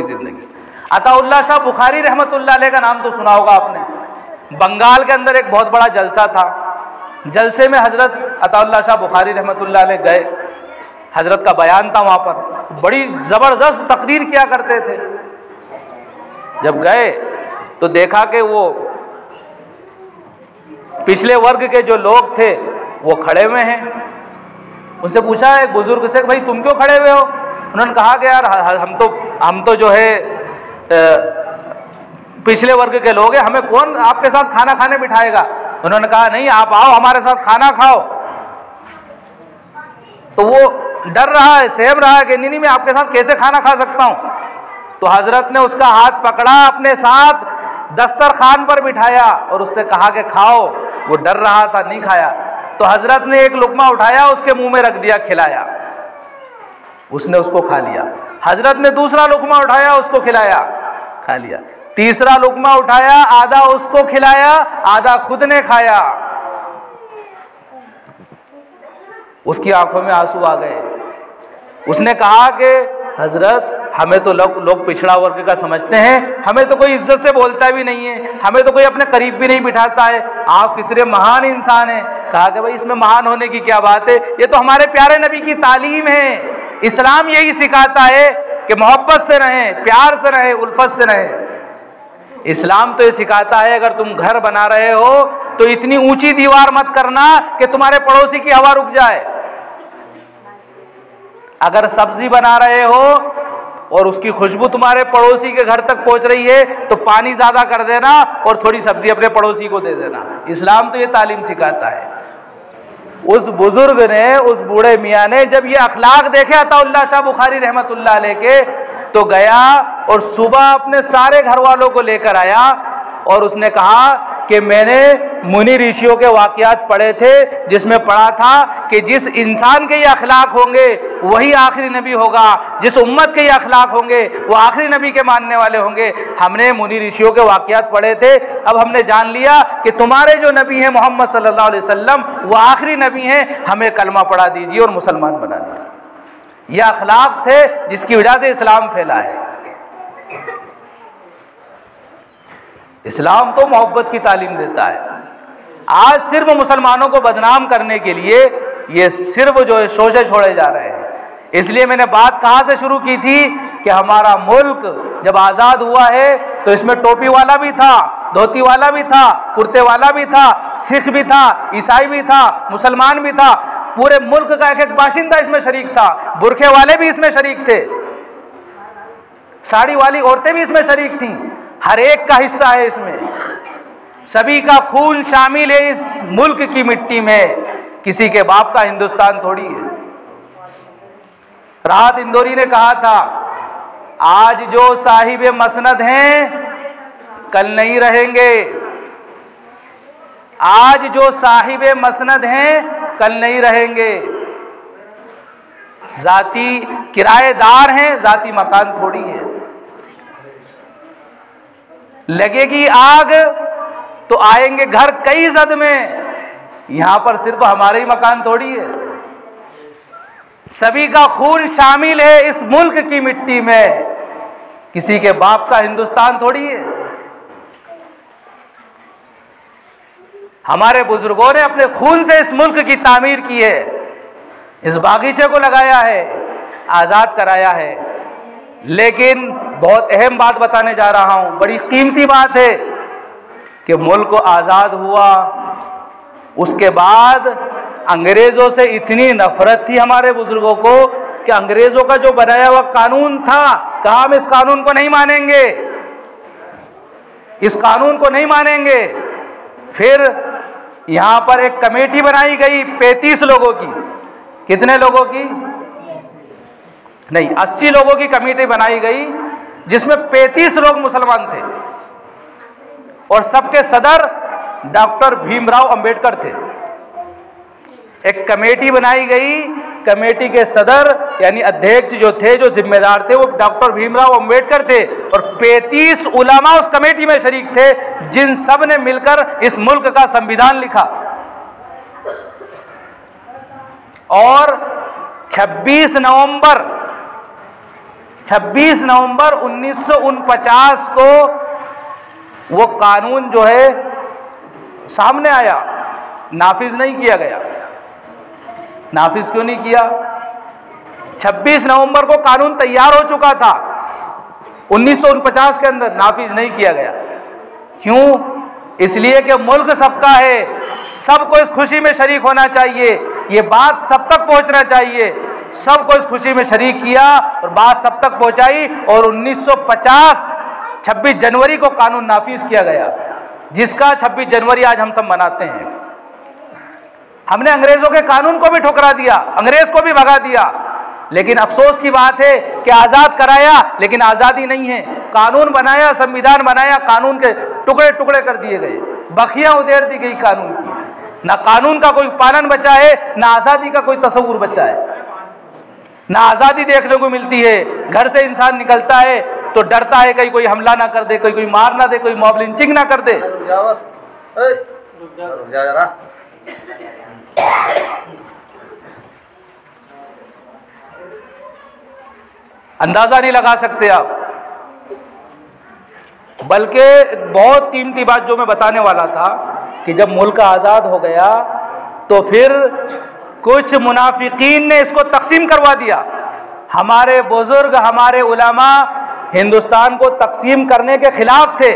S1: जिंदगी। अताउल्लाह शाह बुखारी रहमतुल्लाह अलैह का नाम तो सुना होगा आपने। बंगाल के अंदर एक बहुत बड़ा जलसा था, जलसे में हजरत अताउल्लाह शाह बुखारी रहमतुल्लाह अलैह गए, हजरत का बयान था वहां पर, बड़ी जबरदस्त तकरीर किया करते थे। जब गए तो देखा कि वो पिछले वर्ग के जो लोग थे वो खड़े हुए हैं। उनसे पूछा एक बुजुर्ग से, भाई तुम क्यों खड़े हुए हो? उन्होंने कहा कि यार हम तो जो है पिछले वर्ग के लोग हैं, हमें कौन आपके साथ खाना खाने बिठाएगा। उन्होंने कहा नहीं, आप आओ हमारे साथ खाना खाओ। तो वो डर रहा है, सहम रहा है कि नहीं मैं आपके साथ कैसे खाना खा सकता हूं। तो हजरत ने उसका हाथ पकड़ा, अपने साथ दस्तरखान पर बिठाया और उससे कहा कि खाओ। वो डर रहा था, नहीं खाया। तो हजरत ने एक लुकमा उठाया, उसके मुंह में रख दिया, खिलाया, उसने उसको खा लिया। हजरत ने दूसरा लुकमा उठाया, उसको खिलाया, खा लिया। तीसरा लुकमा उठाया, आधा उसको खिलाया, आधा खुद ने खाया। उसकी आंखों में आंसू आ गए। उसने कहा कि हजरत हमें तो लोग पिछड़ा वर्ग का समझते हैं, हमें तो कोई इज्जत से बोलता भी नहीं है, हमें तो कोई अपने करीब भी नहीं बिठाता है, आप कितने महान इंसान हैं। कहा कि भाई इसमें महान होने की क्या बात है, ये तो हमारे प्यारे नबी की तालीम है। इस्लाम यही सिखाता है कि मोहब्बत से रहें, प्यार से रहें, उल्फत से रहें। इस्लाम तो ये सिखाता है अगर तुम घर बना रहे हो तो इतनी ऊंची दीवार मत करना कि तुम्हारे पड़ोसी की हवा रुक जाए। अगर सब्जी बना रहे हो और उसकी खुशबू तुम्हारे पड़ोसी के घर तक पहुंच रही है तो पानी ज़्यादा कर देना और थोड़ी सब्जी अपने पड़ोसी को दे देना। इस्लाम तो ये तालीम सिखाता है। उस बुजुर्ग ने, उस बूढ़े मियाँ ने जब ये अखलाक देखे अताउल्लाह शाह बुखारी रहमतुल्लाह अलैह के, तो गया और सुबह अपने सारे घर वालों को लेकर आया और उसने कहा कि मैंने मुनि ऋषियों के वाक़यात पढ़े थे, जिसमें पढ़ा था कि जिस इंसान के ये अखलाक होंगे वही आखिरी नबी होगा, जिस उम्मत के ये अखलाक होंगे वो आखिरी नबी के मानने वाले होंगे। हमने मुनि ऋषियों के वाक़यात पढ़े थे, अब हमने जान लिया कि तुम्हारे जो नबी हैं मोहम्मद सल्लल्लाहु अलैहि वसल्लम वो आखिरी नबी हैं, हमें कलमा पढ़ा दीजिए और मुसलमान बना दीजिए। यह अखलाक थे जिसकी वजह से इस्लाम फैला है। इस्लाम तो मोहब्बत की तालीम देता है। आज सिर्फ मुसलमानों को बदनाम करने के लिए ये सिर्फ जो है शोषे छोड़े जा रहे हैं। इसलिए मैंने बात कहाँ से शुरू की थी कि हमारा मुल्क जब आज़ाद हुआ है तो इसमें टोपी वाला भी था, धोती वाला भी था, कुर्ते वाला भी था, सिख भी था, ईसाई भी था, मुसलमान भी था। पूरे मुल्क का एक एक बाशिंदा इसमें शरीक था। बुरखे वाले भी इसमें शरीक थे, साड़ी वाली औरतें भी इसमें शरीक थीं। हर एक का हिस्सा है इसमें, सभी का खून शामिल है इस मुल्क की मिट्टी में। किसी के बाप का हिंदुस्तान थोड़ी है। राहत इंदौरी ने कहा था, आज जो साहिबे मसनद हैं कल नहीं रहेंगे। आज जो साहिबे मसनद हैं कल नहीं रहेंगे। जाती किराएदार हैं, जाती मकान थोड़ी है। लगेगी आग तो आएंगे घर कई जद में, यहां पर सिर्फ हमारे ही मकान थोड़ी है। सभी का खून शामिल है इस मुल्क की मिट्टी में, किसी के बाप का हिंदुस्तान थोड़ी है। हमारे बुजुर्गों ने अपने खून से इस मुल्क की तामीर की है, इस बागीचे को लगाया है, आजाद कराया है। लेकिन बहुत अहम बात बताने जा रहा हूं, बड़ी कीमती बात है कि मुल्क आजाद हुआ, उसके बाद अंग्रेजों से इतनी नफरत थी हमारे बुजुर्गों को कि अंग्रेजों का जो बनाया हुआ कानून था, कहा हम इस कानून को नहीं मानेंगे, इस कानून को नहीं मानेंगे। फिर यहां पर एक कमेटी बनाई गई 35 लोगों की। कितने लोगों की? नहीं, 80 लोगों की कमेटी बनाई गई, जिसमें 35 लोग मुसलमान थे और सबके सदर डॉक्टर भीमराव अंबेडकर थे। एक कमेटी बनाई गई, कमेटी के सदर यानी अध्यक्ष जो थे, जो जिम्मेदार थे, वो डॉक्टर भीमराव अंबेडकर थे और 35 उलमा उस कमेटी में शरीक थे, जिन सब ने मिलकर इस मुल्क का संविधान लिखा। और 26 नवंबर 1949 को वो कानून जो है सामने आया, नाफिज नहीं किया गया। नाफिज क्यों नहीं किया? 26 नवंबर को कानून तैयार हो चुका था, 1949 के अंदर नाफिज नहीं किया गया। क्यों? इसलिए कि मुल्क सबका है, सबको इस खुशी में शरीक होना चाहिए, ये बात सब तक पहुंचना चाहिए। सबको इस खुशी में शरीक किया और बात सब तक पहुंचाई और 1950 26 जनवरी को कानून नाफिज किया गया, जिसका 26 जनवरी आज हम सब मनाते हैं। हमने अंग्रेजों के कानून को भी ठुकरा दिया, अंग्रेज को भी भगा दिया। लेकिन अफसोस की बात है कि आज़ाद कराया लेकिन आज़ादी नहीं है। कानून बनाया, संविधान बनाया, कानून के टुकड़े टुकड़े कर दिए गए, बखियां उधेड़ दी गई कानून की। ना कानून का कोई पालन बचा है, ना आज़ादी का कोई तस्वुर बचा है, ना आज़ादी देखने को मिलती है। घर से इंसान निकलता है तो डरता है कहीं कोई हमला ना कर दे, कोई मार ना दे, कोई मॉब लिंचिंग ना कर दे। अंदाजा नहीं लगा सकते आप। बल्कि बहुत कीमती बात जो मैं बताने वाला था कि जब मुल्क आज़ाद हो गया तो फिर कुछ मुनाफिकीन ने इसको तकसीम करवा दिया। हमारे बुजुर्ग, हमारे उलमा हिंदुस्तान को तकसीम करने के खिलाफ थे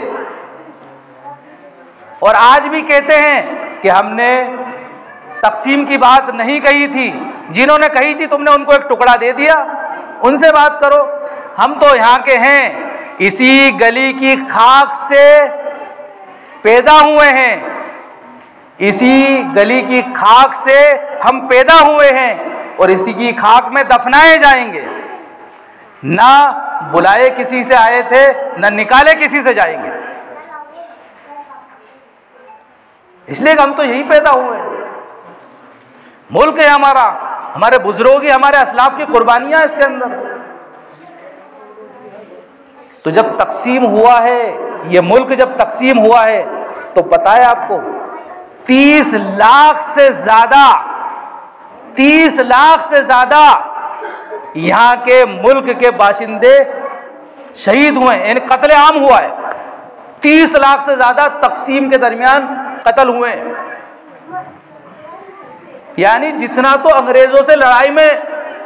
S1: और आज भी कहते हैं कि हमने तकसीम की बात नहीं कही थी। जिन्होंने कही थी तुमने उनको एक टुकड़ा दे दिया, उनसे बात करो। हम तो यहाँ के हैं, इसी गली की खाक से पैदा हुए हैं, इसी गली की खाक से हम पैदा हुए हैं और इसी की खाक में दफनाए जाएंगे। ना बुलाए किसी से आए थे, ना निकाले किसी से जाएंगे, इसलिए हम तो यही पैदा हुए हैं। मुल्क है हमारा, हमारे बुजुर्गों की, हमारे असलाफ की कुर्बानियां इसके अंदर। तो जब तकसीम हुआ है, ये मुल्क जब तकसीम हुआ है, तो पता है आपको 30 लाख से ज्यादा, 30 लाख से ज्यादा यहां के मुल्क के बाशिंदे शहीद हुए, यानी कत्ले आम हुआ है। 30 लाख से ज्यादा तकसीम के दरमियान कत्ल हुए, यानी जितना तो अंग्रेजों से लड़ाई में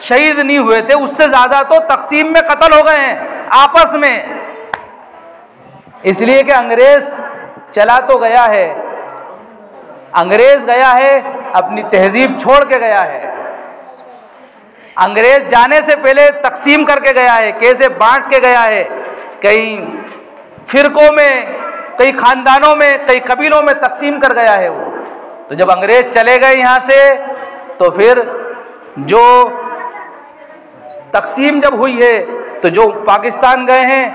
S1: शहीद नहीं हुए थे, उससे ज्यादा तो तकसीम में कत्ल हो गए हैं आपस में। इसलिए कि अंग्रेज चला तो गया है, अंग्रेज गया है अपनी तहजीब छोड़ के गया है, अंग्रेज जाने से पहले तकसीम करके गया है, कैसे बांट के गया है, कई फिरकों में, कई खानदानों में, कई कबीलों में तकसीम कर गया है वो। तो जब अंग्रेज चले गए यहाँ से, तो फिर जो तकसीम जब हुई है, तो जो पाकिस्तान गए हैं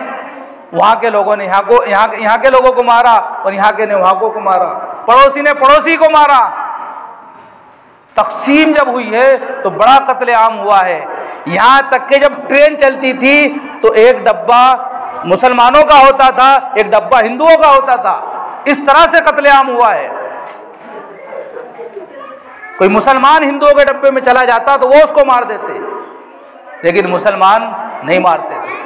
S1: वहाँ के लोगों ने यहाँ के लोगों को मारा और यहाँ के ने वहाँ को मारा, पड़ोसी ने पड़ोसी को मारा। तकसीम जब हुई है तो बड़ा कत्लेआम हुआ है। यहाँ तक कि जब ट्रेन चलती थी तो एक डब्बा मुसलमानों का होता था, एक डब्बा हिंदुओं का होता था। इस तरह से कत्लेआम हुआ है। कोई मुसलमान हिंदुओं के डब्बे में चला जाता तो वो उसको मार देते, लेकिन मुसलमान नहीं मारते थे।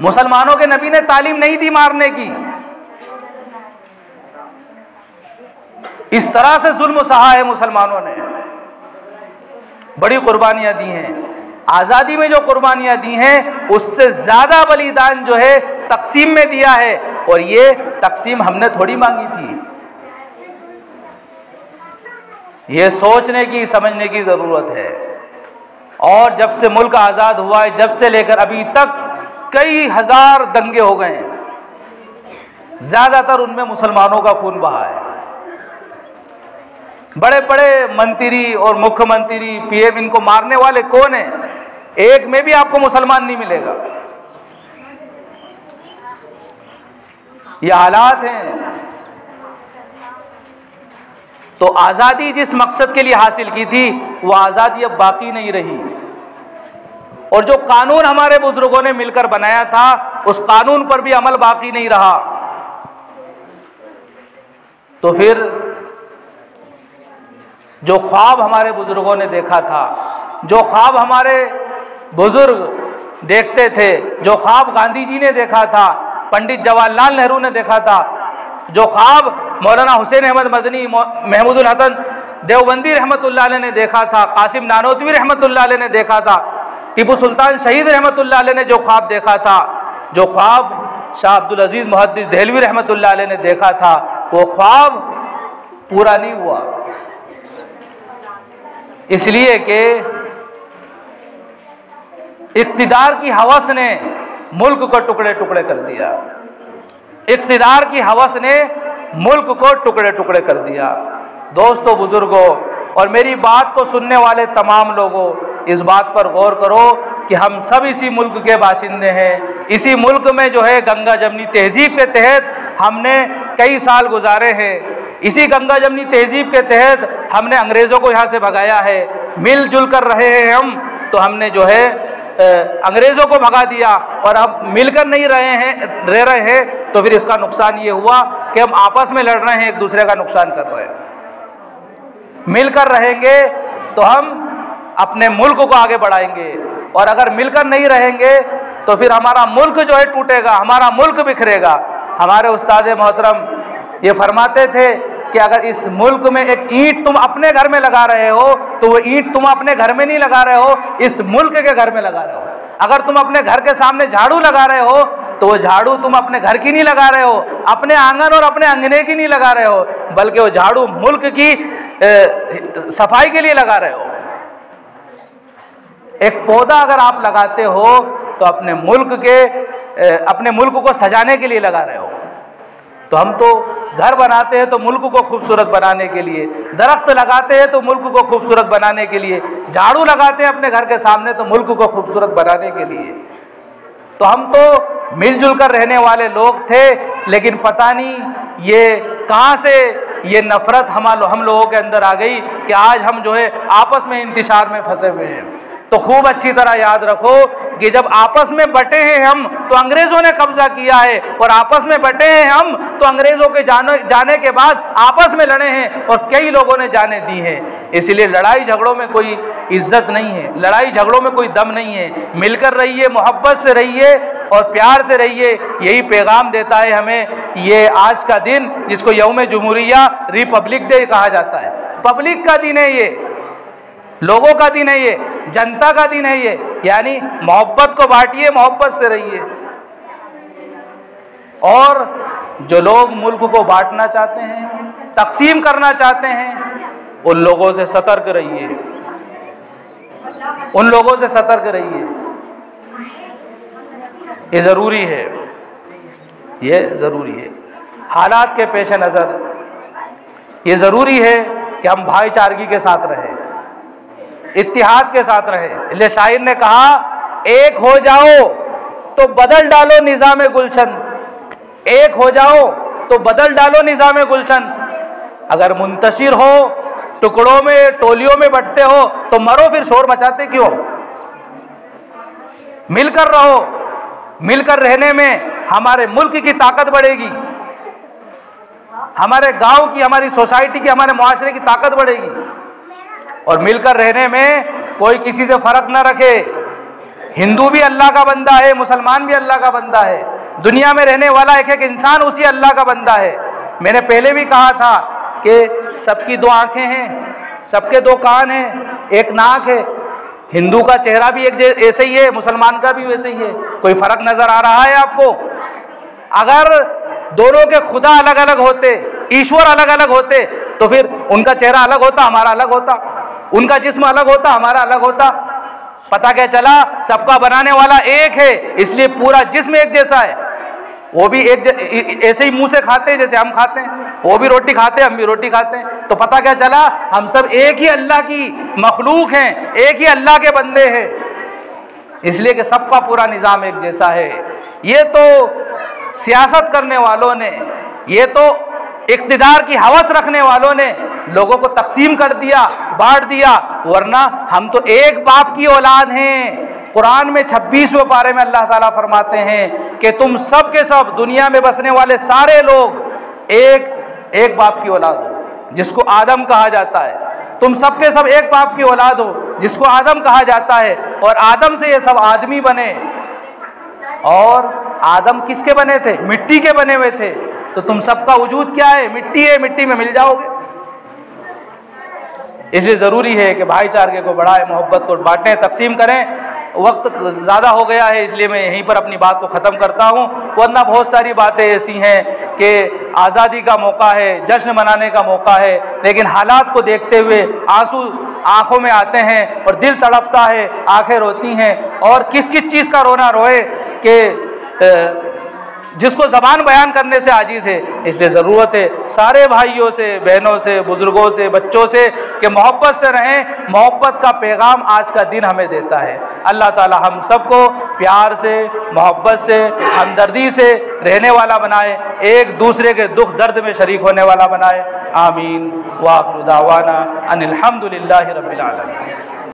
S1: मुसलमानों के नबी ने तालीम नहीं दी मारने की। इस तरह से जुल्म सहा है मुसलमानों ने, बड़ी कुर्बानियां दी हैं। आज़ादी में जो कुर्बानियां दी हैं उससे ज़्यादा बलिदान जो है तकसीम में दिया है, और ये तकसीम हमने थोड़ी मांगी थी। ये सोचने की, समझने की ज़रूरत है। और जब से मुल्क आज़ाद हुआ है, जब से लेकर अभी तक कई हजार दंगे हो गए हैं, ज़्यादातर उनमें मुसलमानों का खून बहा है। बड़े बड़े मंत्री और मुख्यमंत्री, पीएम, इनको मारने वाले कौन है? एक में भी आपको मुसलमान नहीं मिलेगा। ये हालात हैं। तो आज़ादी जिस मकसद के लिए हासिल की थी, वो आज़ादी अब बाकी नहीं रही। और जो कानून हमारे बुजुर्गों ने मिलकर बनाया था, उस कानून पर भी अमल बाकी नहीं रहा। तो फिर जो ख्वाब हमारे बुजुर्गों ने देखा था, जो ख्वाब हमारे बुजुर्ग देखते थे, जो ख्वाब गांधी जी ने देखा था, पंडित जवाहरलाल नेहरू ने देखा था, जो ख्वाब मौलाना हुसैन अहमद मदनी, महमूदुल हसन देवबंदी रहमतुल्लाह अलैह ने देखा था, कासिम नानोतवी रहमतुल्लाह अलैह ने देखा था, टीपू सुल्तान शहीद रहमतुल्लाह अलैह ने जो ख्वाब देखा था, जो ख्वाब शाह अब्दुल अजीज मुहद्दिस देहलवी रहमतुल्लाह अलैह ने देखा था, वो ख्वाब पूरा नहीं हुआ। इसलिए कि इक़्तिदार की हवस ने मुल्क को टुकड़े टुकड़े कर दिया। इक़्तिदार की हवस ने मुल्क को टुकड़े टुकड़े कर दिया। दोस्तों, बुजुर्गों और मेरी बात को सुनने वाले तमाम लोगों, इस बात पर गौर करो कि हम सब इसी मुल्क के बाशिंदे हैं। इसी मुल्क में जो है गंगा जमनी तहजीब के तहत हमने कई साल गुजारे हैं। इसी गंगा जमनी तहजीब के तहत हमने अंग्रेज़ों को यहाँ से भगाया है। मिलजुल कर रहे हैं हम, तो हमने जो है अंग्रेज़ों को भगा दिया, और अब मिलकर नहीं रह रहे हैं, तो फिर इसका नुकसान ये हुआ कि हम आपस में लड़ रहे हैं, एक दूसरे का नुकसान कर रहे हैं। मिलकर रहेंगे तो हम अपने मुल्क को आगे बढ़ाएंगे, और अगर मिलकर नहीं रहेंगे तो फिर हमारा मुल्क जो है टूटेगा, हमारा मुल्क बिखरेगा। हमारे उस्ताद मोहतरम ये फरमाते थे कि अगर इस मुल्क में एक ईंट तुम अपने घर में लगा रहे हो, तो वो ईंट तुम अपने घर में नहीं लगा रहे हो, इस मुल्क के घर में लगा रहे हो। अगर तुम अपने घर के सामने झाड़ू लगा रहे हो, तो वो झाड़ू तुम अपने घर की नहीं लगा रहे हो, अपने आंगन और अपने अंगने की नहीं लगा रहे हो, बल्कि वो झाड़ू मुल्क की सफाई के लिए लगा रहे हो। एक पौधा अगर आप लगाते हो तो अपने मुल्क को सजाने के लिए लगा रहे हो। तो हम तो घर बनाते हैं तो मुल्क को खूबसूरत बनाने के लिए, दरख्त लगाते हैं तो मुल्क को खूबसूरत बनाने के लिए, झाड़ू लगाते हैं अपने घर के सामने तो मुल्क को खूबसूरत बनाने के लिए। तो हम तो मिलजुल कर रहने वाले लोग थे, लेकिन पता नहीं ये कहाँ से ये नफरत हम लोगों के अंदर आ गई कि आज हम जो है आपस में इंतशार में फंसे हुए हैं। तो खूब अच्छी तरह याद रखो कि जब आपस में बटे हैं हम तो अंग्रेजों ने कब्जा किया है, और आपस में बटे हैं हम तो अंग्रेजों के जाने के बाद आपस में लड़े हैं और कई लोगों ने जाने दी हैं। इसलिए लड़ाई झगड़ों में कोई इज्जत नहीं है, लड़ाई झगड़ों में कोई दम नहीं है। मिलकर रहिए, मोहब्बत से रहिए और प्यार से रहिए, यही पैगाम देता है हमें ये आज का दिन, जिसको यौम जुमहूरिया रिपब्लिक डे कहा जाता है। पब्लिक का दिन है ये, लोगों का दिन है ये, जनता का दिन है ये। यानी मोहब्बत को बांटिए, मोहब्बत से रहिए। और जो लोग मुल्क को बांटना चाहते हैं, तकसीम करना चाहते हैं, उन लोगों से सतर्क रहिए, उन लोगों से सतर्क रहिए। ये ज़रूरी है, ये ज़रूरी है। हालात के पेश नज़र ये ज़रूरी है कि हम भाईचारगी के साथ रहें, इत्तिहाद के साथ रहें। इसलिए शायर ने कहा, एक हो जाओ तो बदल डालो निज़ाम गुलशन, एक हो जाओ तो बदल डालो निज़ाम गुलशन। अगर मुंतशिर हो, टुकड़ों में टोलियों में बंटते हो तो मरो, फिर शोर मचाते क्यों? मिलकर रहो, मिलकर रहने में हमारे मुल्क की ताकत बढ़ेगी, हमारे गांव की, हमारी सोसाइटी की, हमारे मुआशरे की ताकत बढ़ेगी। और मिलकर रहने में कोई किसी से फर्क ना रखे। हिंदू भी अल्लाह का बंदा है, मुसलमान भी अल्लाह का बंदा है, दुनिया में रहने वाला एक एक इंसान उसी अल्लाह का बंदा है। मैंने पहले भी कहा था कि सबकी दो आंखें हैं, सबके दो कान हैं, एक नाक है। हिंदू का चेहरा भी एक ऐसे ही है, मुसलमान का भी वैसे ही है। कोई फर्क नजर आ रहा है आपको? अगर दोनों के खुदा अलग अलग होते, ईश्वर अलग अलग होते, तो फिर उनका चेहरा अलग होता, हमारा अलग होता, उनका जिस्म अलग होता, हमारा अलग होता। पता क्या चला? सबका बनाने वाला एक है, इसलिए पूरा जिस्म एक जैसा है। वो भी ऐसे ही मुंह से खाते हैं जैसे हम खाते हैं, वो भी रोटी खाते हैं, हम भी रोटी खाते हैं। तो पता क्या चला? हम सब एक ही अल्लाह की मखलूक हैं, एक ही अल्लाह के बंदे हैं, इसलिए कि सबका पूरा निज़ाम एक जैसा है। ये तो सियासत करने वालों ने, ये तो इक़्तिदार की हवस रखने वालों ने लोगों को तकसीम कर दिया, बांट दिया, वरना हम तो एक बाप की औलाद हैं। कुरान में 26वें पारे में अल्लाह ताला फरमाते हैं कि तुम सब के सब दुनिया में बसने वाले सारे लोग एक बाप की औलाद हो, जिसको आदम कहा जाता है। तुम सब के सब एक बाप की औलाद हो, जिसको आदम कहा जाता है, और आदम से ये सब आदमी बने। और आदम किसके बने थे? मिट्टी के बने हुए थे। तो तुम सबका वजूद क्या है? मिट्टी है, मिट्टी में मिल जाओगे। इसलिए ज़रूरी है कि भाईचारे को बढ़ाएं, मोहब्बत को बांटें, तकसीम करें। वक्त ज़्यादा हो गया है, इसलिए मैं यहीं पर अपनी बात को ख़त्म करता हूँ। वरना बहुत सारी बातें ऐसी हैं कि आज़ादी का मौका है, जश्न मनाने का मौका है, लेकिन हालात को देखते हुए आंसू आँखों में आते हैं और दिल तड़पता है, आंखें रोती हैं। और किस किस चीज़ का रोना रोए कि जिसको ज़बान बयान करने से आजीज़ है। इसलिए ज़रूरत है सारे भाइयों से, बहनों से, बुज़ुर्गों से, बच्चों से कि मोहब्बत से रहें। मोहब्बत का पैगाम आज का दिन हमें देता है। अल्लाह ताला हम सबको प्यार से, मोहब्बत से, हमदर्दी से रहने वाला बनाए, एक दूसरे के दुख दर्द में शरीक होने वाला बनाए। आमीन। व आखिर दावाना अनिल हम्दुलिल्लाहि रब्बिल आलमीन।